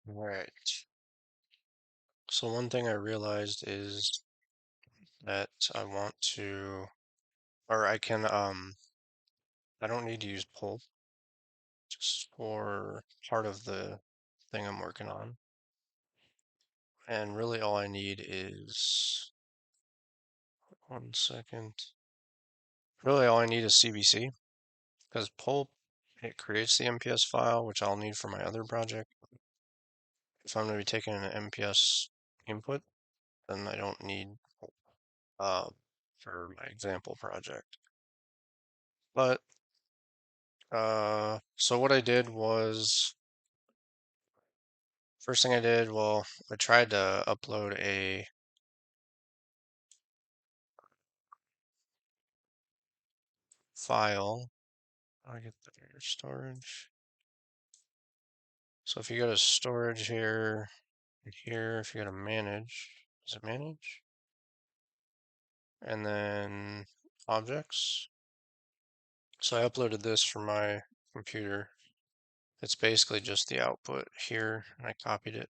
Right. So one thing I realized is that I want to, or I can, I don't need to use pulp just for part of the thing I'm working on. And really all I need is, 1 second. Really all I need is CBC because pulp, it creates the MPS file, which I'll need for my other project. If I'm going to be taking an MPS input, then I don't need pulp for my example project. But so what I did was, first thing I did, well, I tried to upload a file. I get the storage. So if you go to storage here, if you go to manage, is it manage? And then objects. So I uploaded this from my computer. It's basically just the output here, and I copied it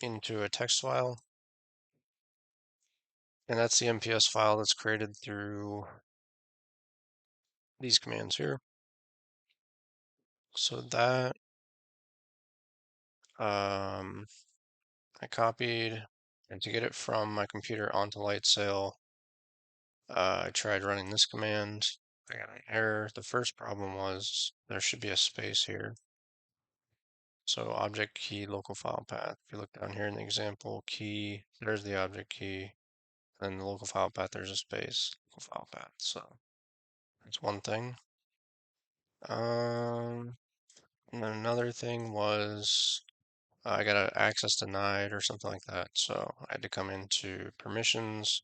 into a text file. And that's the MPS file that's created through these commands here. So that I copied, and to get it from my computer onto Lightsail, I tried running this command. I got an error. The first problem was there should be a space here. So object key local file path. If you look down here in the example key, there's the object key. And then the local file path, there's a space, local file path. So that's one thing. And then another thing was I got an access denied or something like that. So I had to come into permissions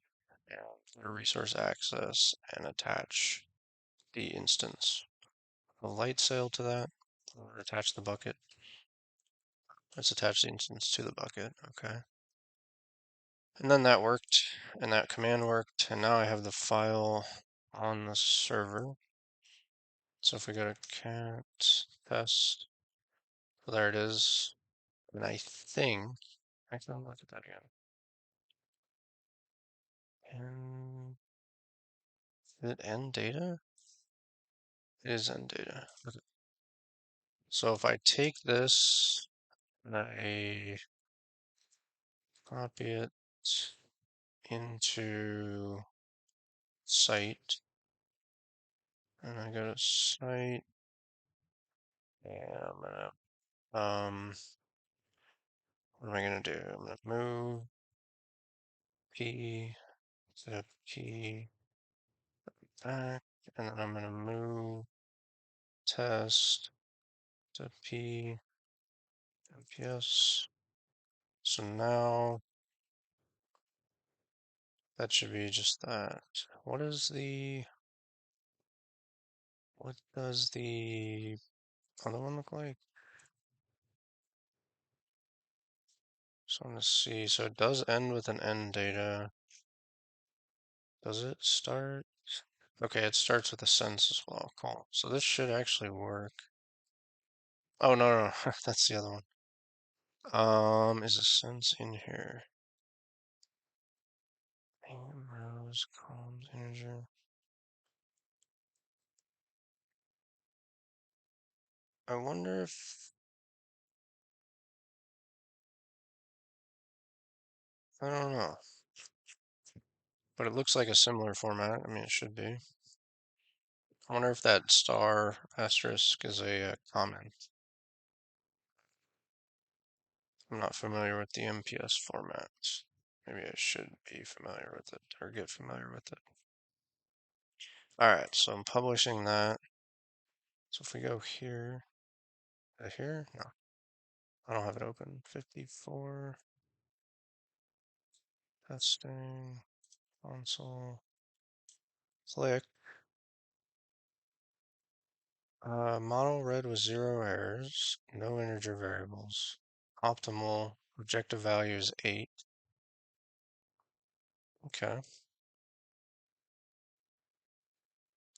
and the resource access and attach the instance. A light sail to that, or attach the bucket. Let's attach the instance to the bucket, okay. And then that worked, and that command worked, and now I have the file on the server. So if we go to cat test, so there it is. And I think, actually, I'll look at that again. And is it end data? It is end data. Okay. So if I take this and I copy it into site, and I go to site, and I'm gonna, what am I gonna do? I'm gonna move P, zip key back, and then I'm gonna move test to P, MPS. So now that should be just that. What does the other one look like? So I'm gonna see. So it does end with an end data. Does it start? Okay, it starts with a sense as well. Cool. So this should actually work. Oh no, that's the other one. Is a sense in here? Name, rows, columns, integer. I wonder if I don't know, but it looks like a similar format. I mean, it should be. I wonder if that star asterisk is a comment. I'm not familiar with the MPS format. Maybe I should be familiar with it or get familiar with it. All right, so I'm publishing that. So if we go here, here? No, I don't have it open. 54, testing, console, click. Model read with 0 errors, no integer variables. Optimal, objective value is 8. Okay.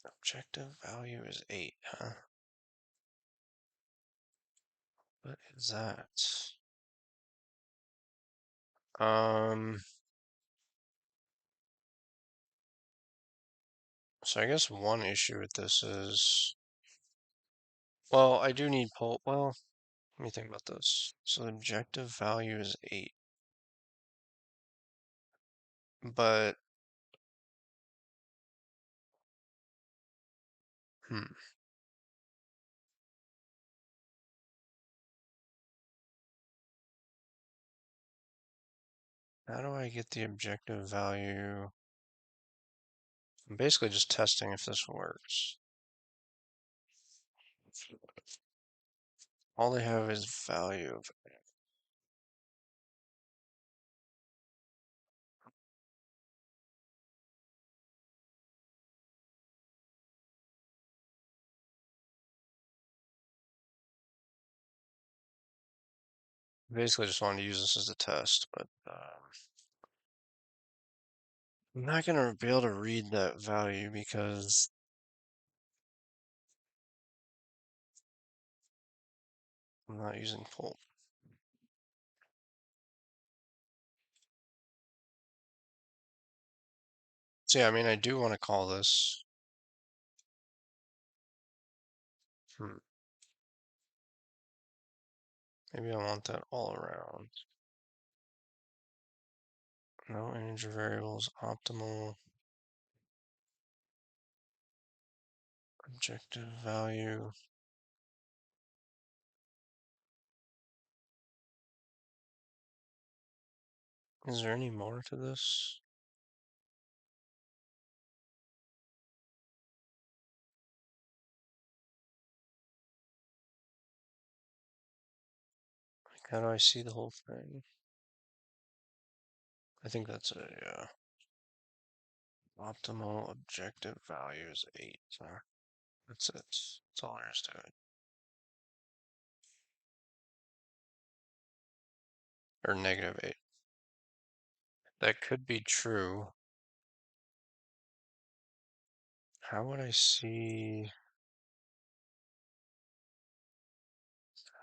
Objective value is 8, huh? What is that? Um, so I guess one issue with this is, well, I do need pulp. Well, let me think about this. So the objective value is 8, but, hmm, how do I get the objective value? I'm basically just testing if this works. All they have is value of, basically just wanted to use this as a test, but I'm not gonna be able to read that value because I'm not using pulp. So yeah, I mean, I do want to call this. Hmm, maybe I want that all around. No integer variables, optimal objective value. Is there any more to this? Like, how do I see the whole thing? I think that's it, yeah. Optimal objective value is 8. So that's it. That's all there is to it. Or -8. That could be true. How would I see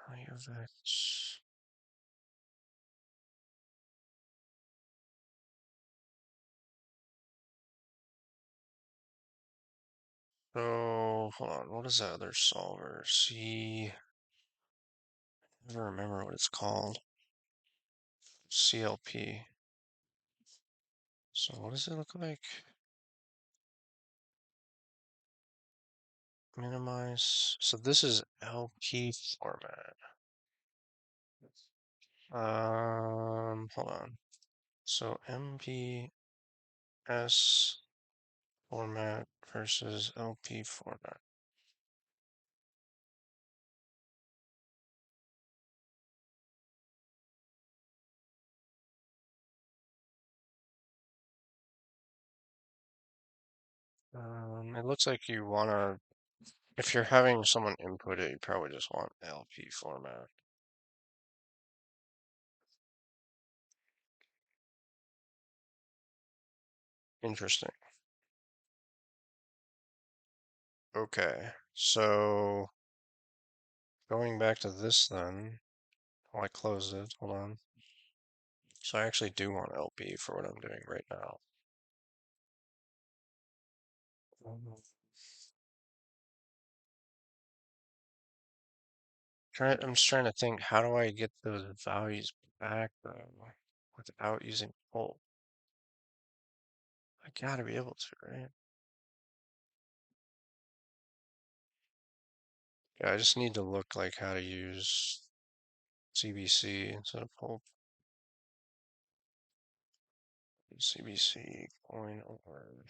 value of X? So hold on, what is that other solver? C, I never remember what it's called. CLP. So what does it look like? Minimize. So this is LP format. Hold on. So MPS format versus LP format. It looks like you wanna, if you're having someone input it, you probably just want LP format. Interesting. Okay, so going back to this then, oh, I closed it, hold on. So I actually do want LP for what I'm doing right now. Mhm. I'm just trying to think, how do I get those values back though, without using pull? I gotta be able to, right? Yeah, I just need to look like how to use CBC instead of pull. CBC coin over.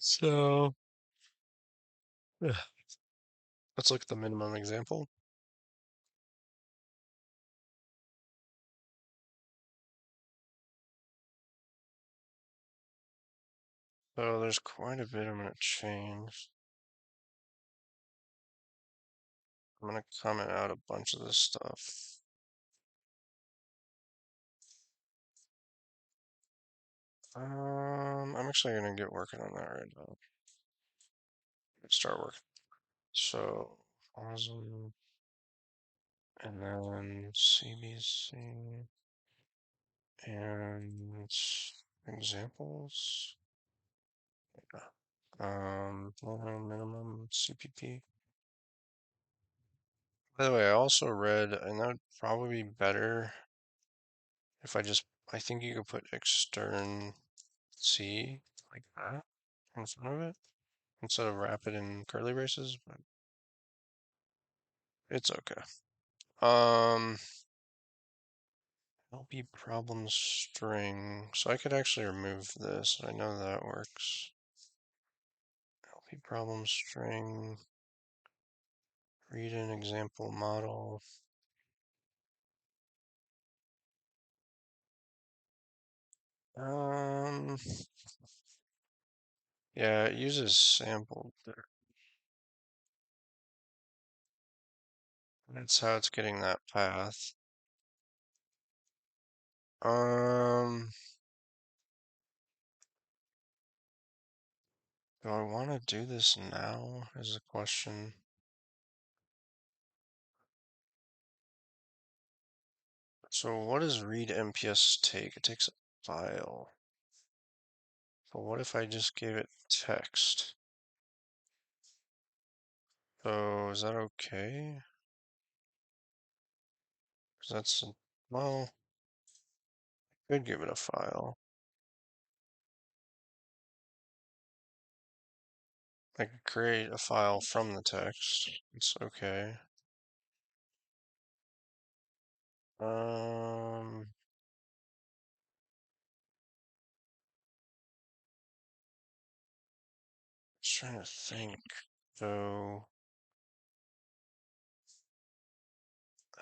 So yeah, let's look at the minimum example. So there's quite a bit I'm gonna change. I'm gonna comment out a bunch of this stuff. I'm actually gonna get working on that right now. Start working. So awesome. And then CBC and examples. Minimum CPP. By the way, I also read, and that would probably be better if I think you could put extern C like that in front of it instead of wrap it in curly braces, but it's okay. LP problem string. So I could actually remove this. I know that works. LP problem string. Read an example model. Um, yeah, it uses sample there. That's how it's getting that path. Um, do I want to do this now is the question. So what does read MPS take? It takes a file. But what if I just gave it text? So is that okay? 'Cause well, I could give it a file. I could create a file from the text. It's okay. Um, just trying to think. So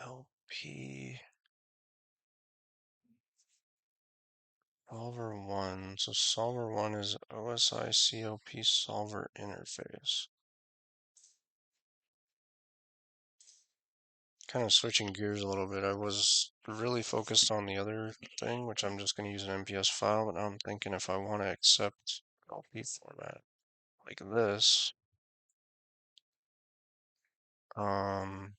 LP solver one. So solver one is OSI CLP solver interface. Kind of switching gears a little bit. I was really focused on the other thing, which I'm just going to use an MPS file, but now I'm thinking if I want to accept LP format like this, um,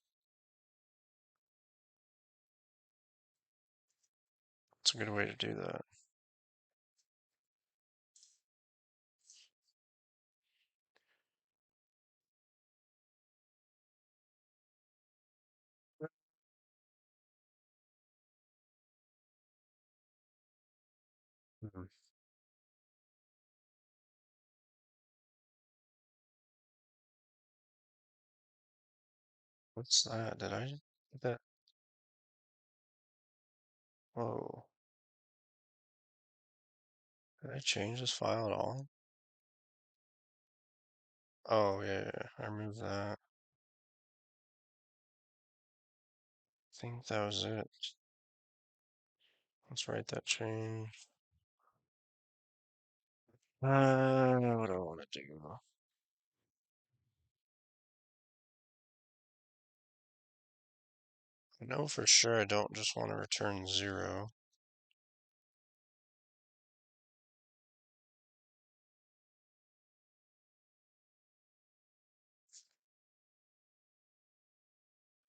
it's a good way to do that. Mhm. What's that? Did I did that? Whoa. Did I change this file at all? Oh, yeah, yeah, I removed that. I think that was it. Let's write that change. What do I want to do? I know for sure I don't just want to return 0.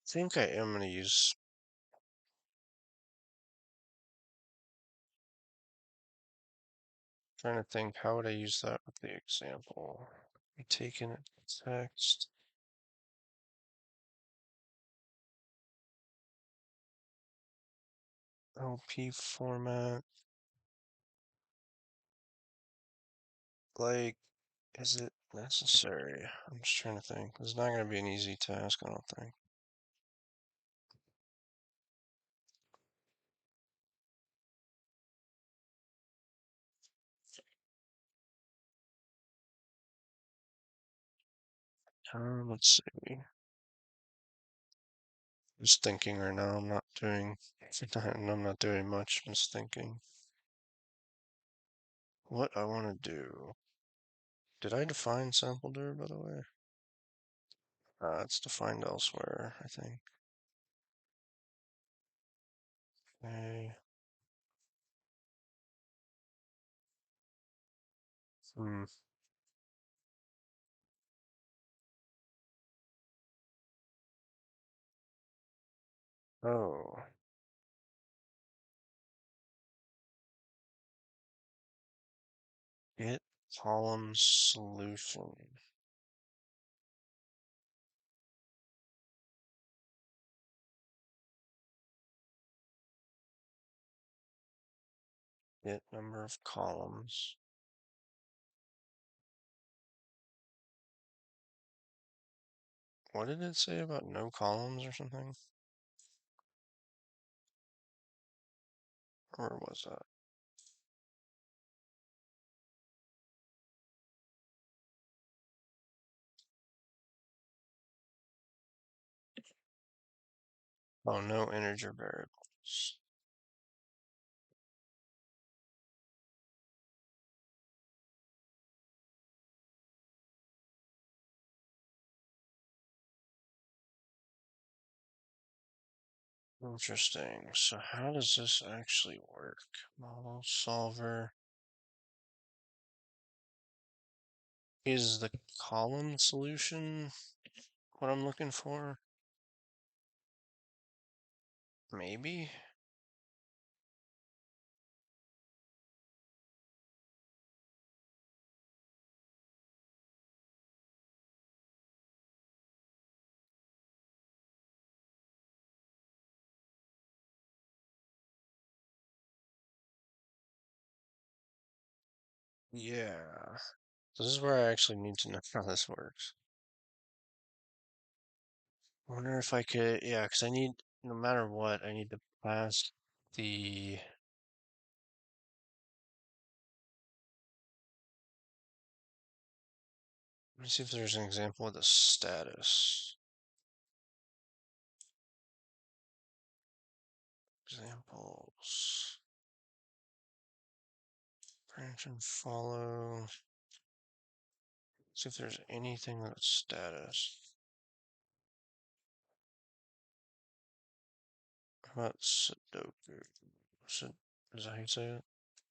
I think I am going to use, trying to think, how would I use that with the example? I taken it text, LP format. Like, is it necessary? I'm just trying to think. It's not going to be an easy task, I don't think. Let's see. Just thinking right now. I'm not doing, I'm not doing much. Just thinking what I want to do. Did I define sample dir, by the way? It's defined elsewhere, I think. Okay. Hmm. Oh, get column solution. Get number of columns. What did it say about no columns or something? Or was that? Oh, no integer variables. Interesting. So how does this actually work? Model solver. Is the column solution what I'm looking for? Maybe? Yeah. So this is where I actually need to know how this works. I wonder if I could, yeah, because I need, no matter what, I need to pass the, let me see if there's an example of the status. Examples. Branch and follow. See if there's anything that's status. How about Sudoku? Is that how you say it?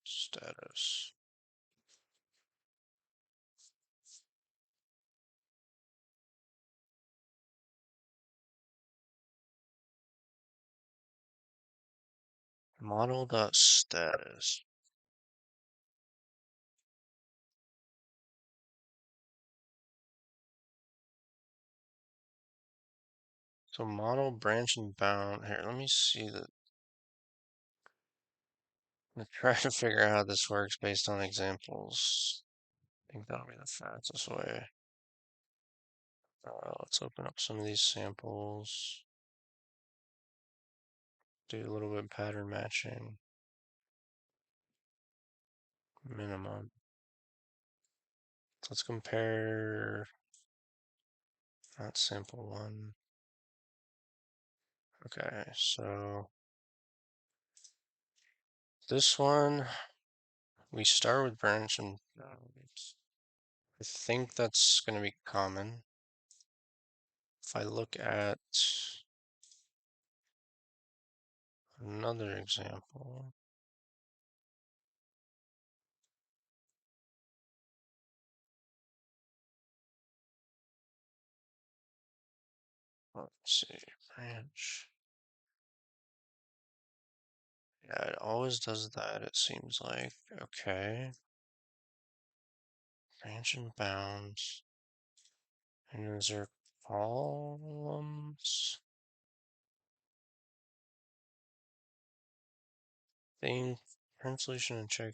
Status. Model.status. So model branch and bound. Here, let me see the. I'm gonna try to figure out how this works based on examples. I think that'll be the fastest way. Let's open up some of these samples. Do a little bit of pattern matching. Minimum. Let's compare that sample one. Okay, so this one, we start with branch and I think that's going to be common. If I look at another example, let's see, branch. Yeah, it always does that, it seems like. Okay. Branch and bounds. And those are columns. Thing, print solution and check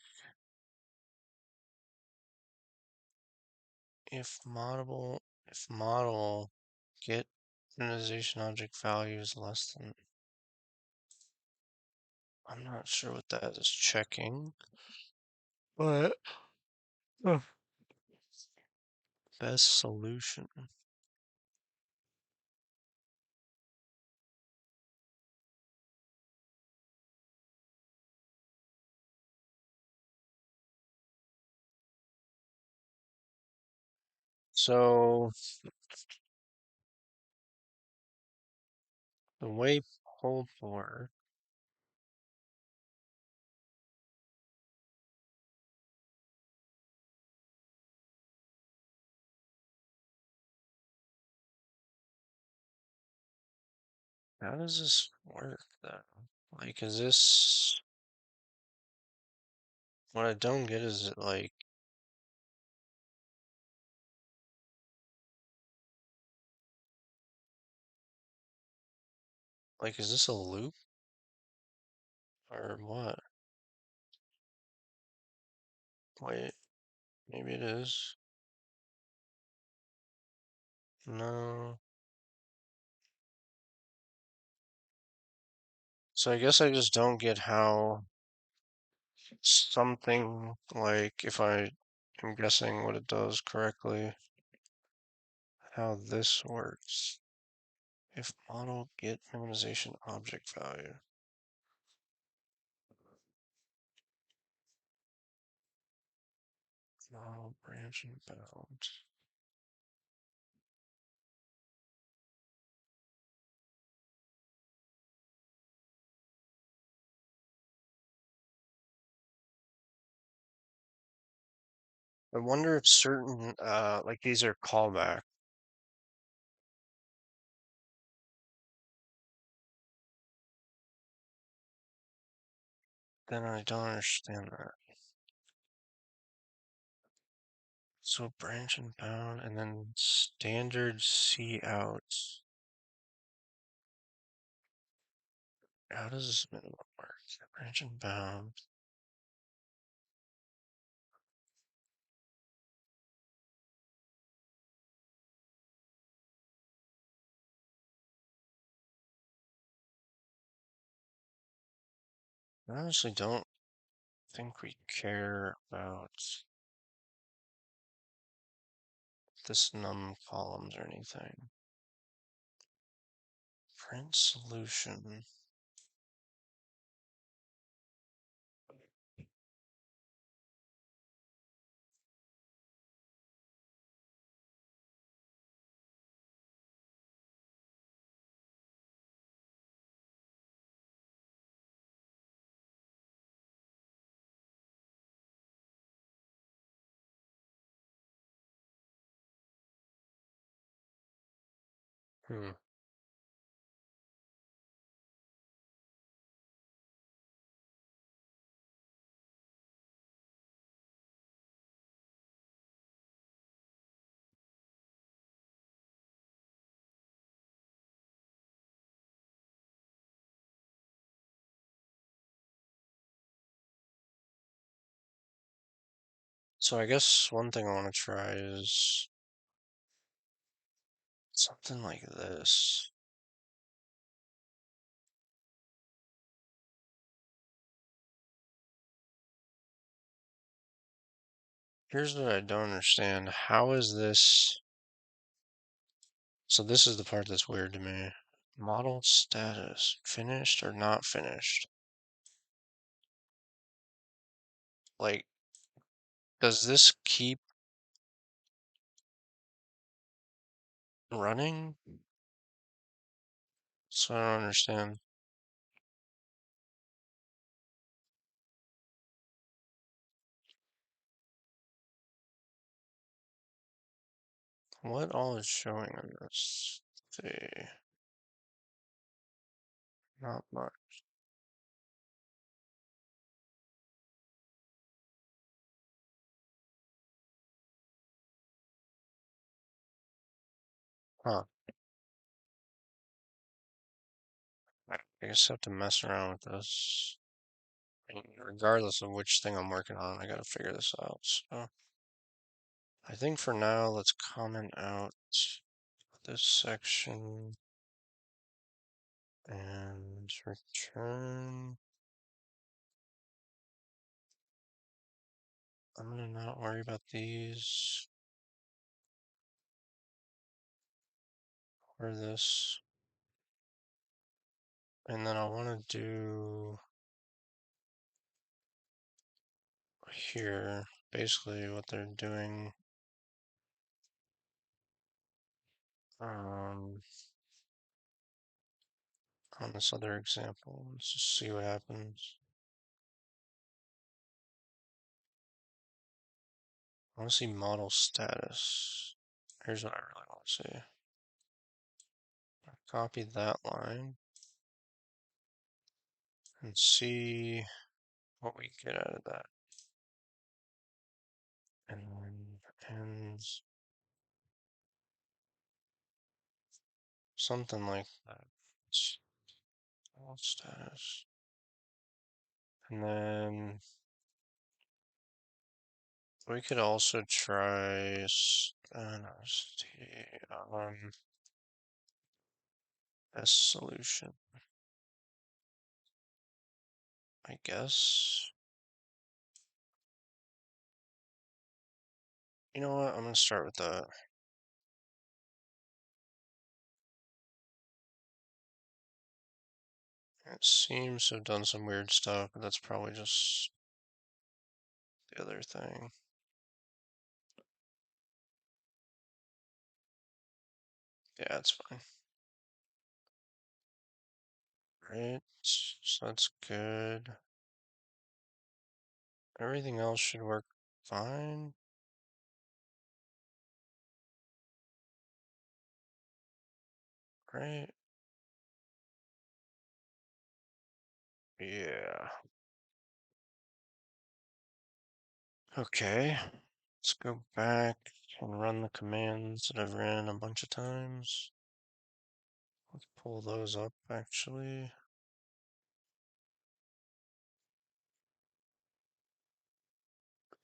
if model get initialization object value is less than. I'm not sure what that is checking, but best solution. So the way pulp works, How does this work though? Like, is this, what I don't get is it like, is this a loop or what? Wait, maybe it is. No. So I guess I just don't get how something like, if I am guessing what it does correctly, how this works. If model get minimization object value. Model branch and bound. I wonder if certain, like these are callback. Then I don't understand that. So branch and bound, and then standard C out. How does this minimum work? Branch and bound. I honestly don't think we care about this num columns or anything. Print solution. Hmm. So I guess one thing I want to try is something like this. Here's what I don't understand. How is this? So this is the part that's weird to me. Model status, finished or not finished? Like, does this keep running? So I don't understand. What all is showing on this? Let's see, not much. Huh. I guess I have to mess around with this. I mean, regardless of which thing I'm working on, I gotta figure this out. So I think for now, let's comment out this section and return. I'm gonna not worry about these or this. And then I want to do here basically what they're doing um, on this other example. Let's just see what happens. I want to see model status. Here's what I really want to see. Copy that line. and see what we get out of that. And then ends something like that. All status. And then we could also try S solution, I guess. You know what? I'm gonna start with that. It seems to have done some weird stuff, but that's probably just the other thing. Yeah, it's fine. Right, so that's good. Everything else should work fine. Right? Yeah. Okay. Let's go back and run the commands that I've ran a bunch of times. Let's pull those up actually.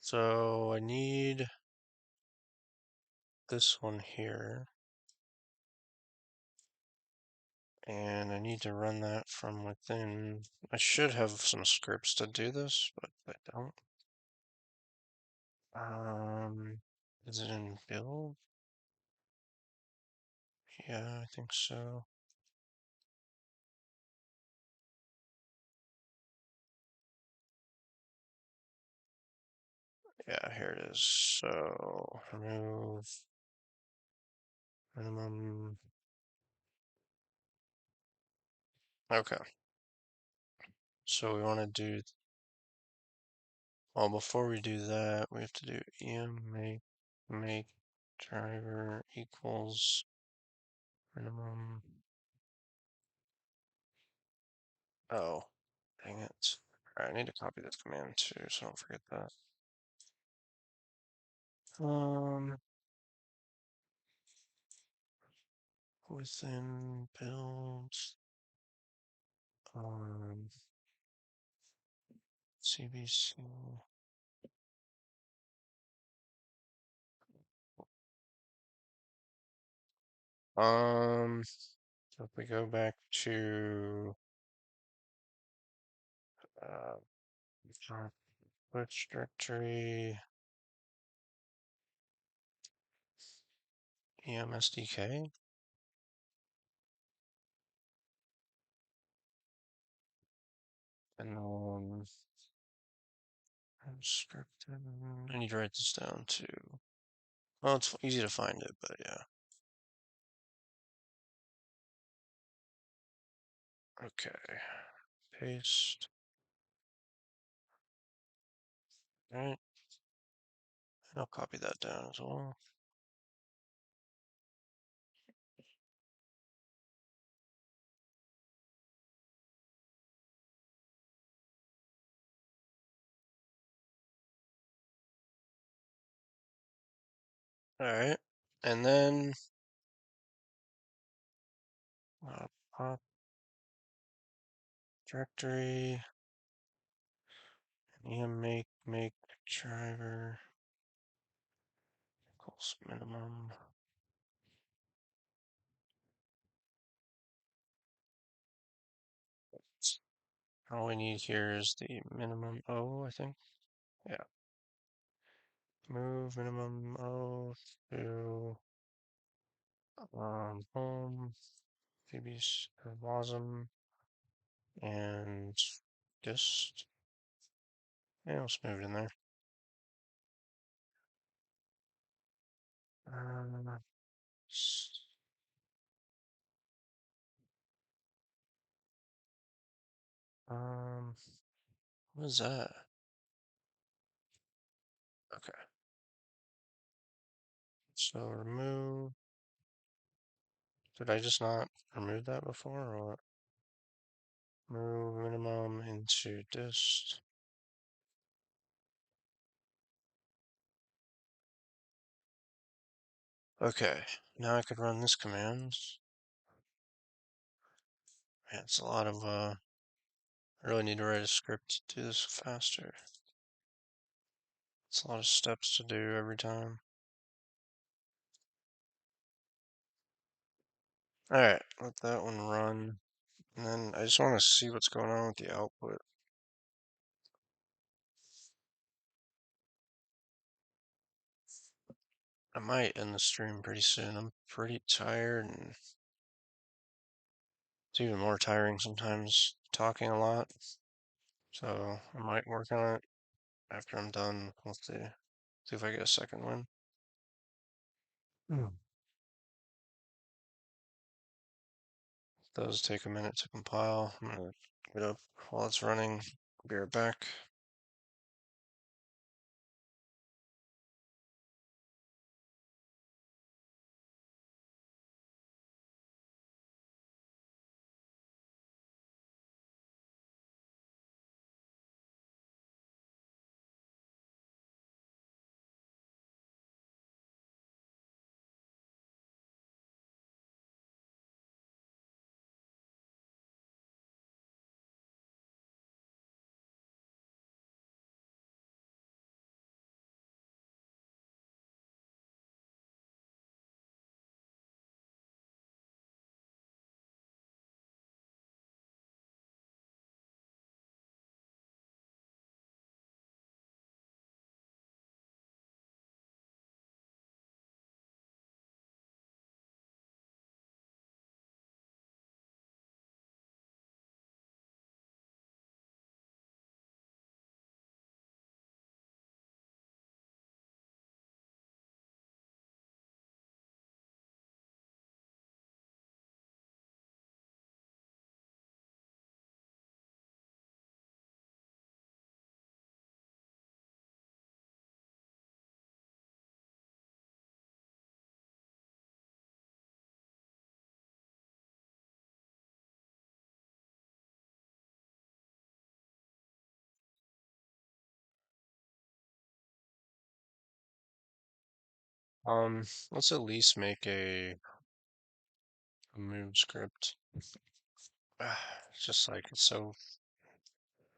So I need this one here, and I need to run that from within. I should have some scripts to do this, but I don't. Is it in build? Yeah, I think so. Yeah, here it is. So remove minimum. Okay. So we want to do, well, before we do that, we have to do make driver equals minimum. Oh, dang it. Alright, I need to copy this command too, so don't forget that. Within builds, CBC. So if we go back to which directory, EMSDK, and then Emscripten. I need to write this down too. Well, it's easy to find it, but yeah. Okay, paste. All right, I'll copy that down as well. All right, and then pop directory, em make driver equals minimum. All we need here is the minimum O, I think. Yeah. Move minimum O to home, PB's WASM, and just, yeah, let's move it in there. Um, um, what is that? Okay, so remove. Did I just not remove that before or what? Move minimum into dist. Okay, now I could run this command. Man, it's a lot of, I really need to write a script to do this faster. It's a lot of steps to do every time. Alright, let that one run. And then I just want to see what's going on with the output. I might end the stream pretty soon. I'm pretty tired, and it's even more tiring sometimes talking a lot. So I might work on it after I'm done. We'll see. See if I get a second one. Hmm. Does take a minute to compile. I'm gonna get up while it's running. Be right back. Let's at least make a move script. It's just like it's so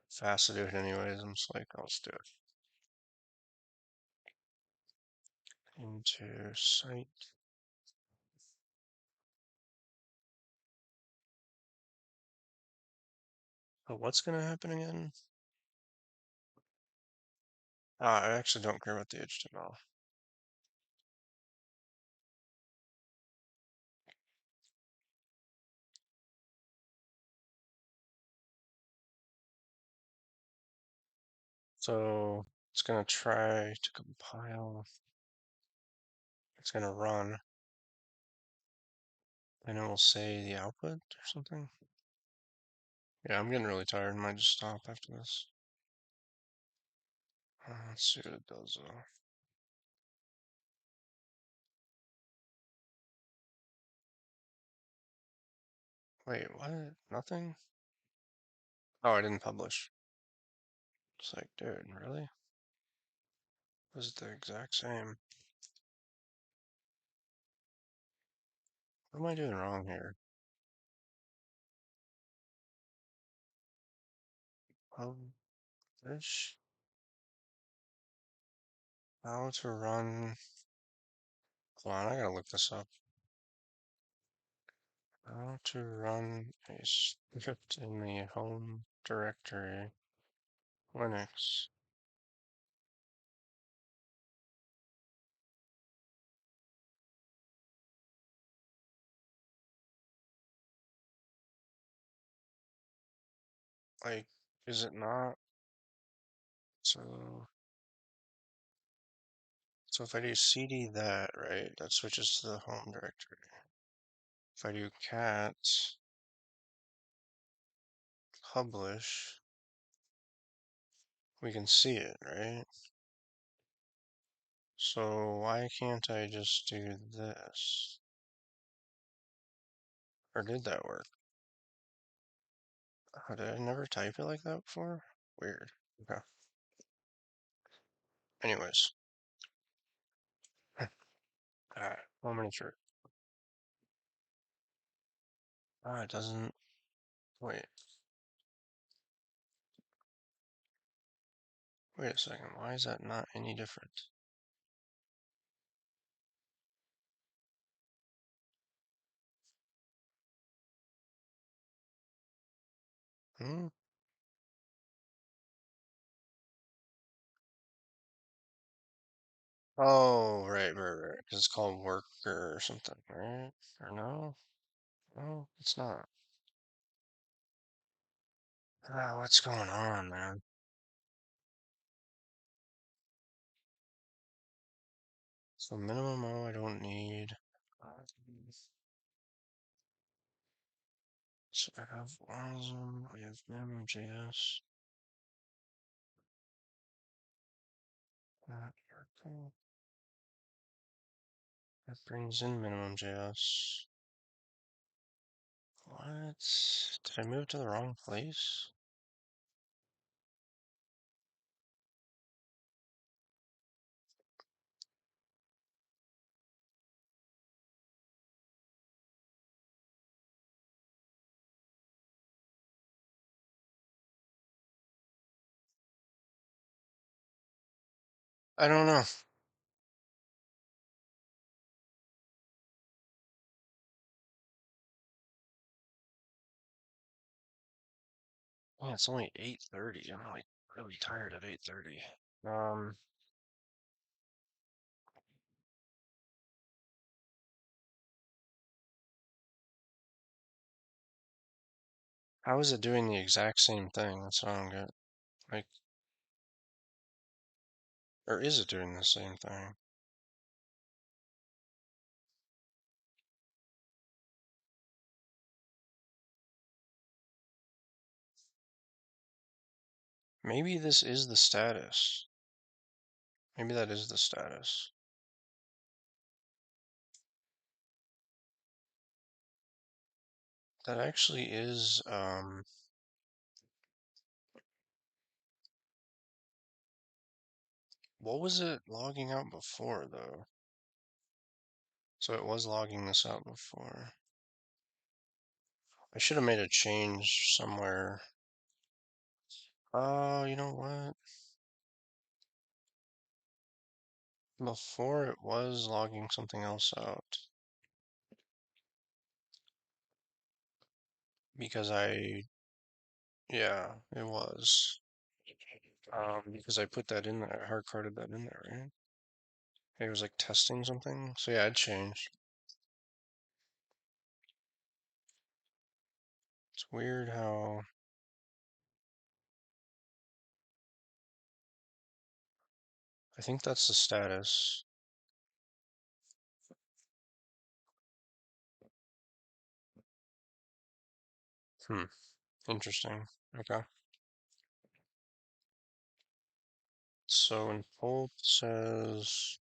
fast to do it anyways. I'm just like, I'll just do it. Into site. Oh, what's gonna happen again? I actually don't care about the HTML. So it's gonna try to compile. It's gonna run, and it will say the output or something. Yeah, I'm getting really tired. I might just stop after this. Let's see what it does though. Wait, what? Nothing? Oh, I didn't publish. It's like, dude, really? This is the exact same. What am I doing wrong here? Publish. How to run. Hold on, I gotta look this up. How to run a script in the home directory, Linux. Like, is it not? So, so if I do cd that, right, that switches to the home directory. If I do cat publish, we can see it, right? So why can't I just do this? Or did that work? Oh, did I never type it like that before? Weird. Okay. Anyways. Alright, 1 minute short. Ah, it doesn't. Wait. Wait a second. Why is that not any different? Hmm? Oh, right. Because it's called worker or something, right? Or no? No, it's not. Ah, what's going on, man? So minimum O I don't need. So I have awesome. We have minimum JS. That article. That brings in minimum JS. What? Did I move to the wrong place? I don't know. Yeah, it's only 8:30. I'm like really tired at 8:30. Um, how is it doing the exact same thing? That's what I don't get. Like, or is it doing the same thing? Maybe this is the status. Maybe that is the status. That actually is, what was it logging out before though? So it was logging this out before. I should have made a change somewhere. Oh, you know what? Before it was logging something else out because yeah, it was. Because I put that in there, hard coded that in there, right? It was like testing something. So yeah, it changed. It's weird how I think that's the status. Hmm, interesting. Okay. So when pulp says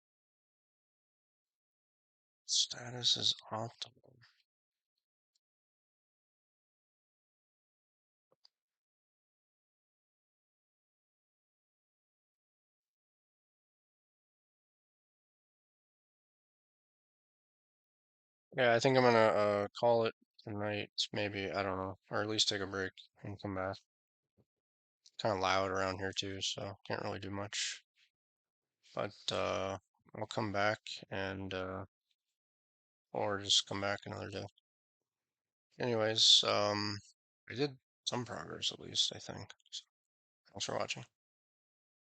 status is optimal. Yeah, I think I'm gonna call it tonight, maybe, I don't know, or at least take a break and come back. Kind of loud around here too, so can't really do much. But I'll come back and or just come back another day. Anyways, I did some progress at least, I think. So, thanks for watching.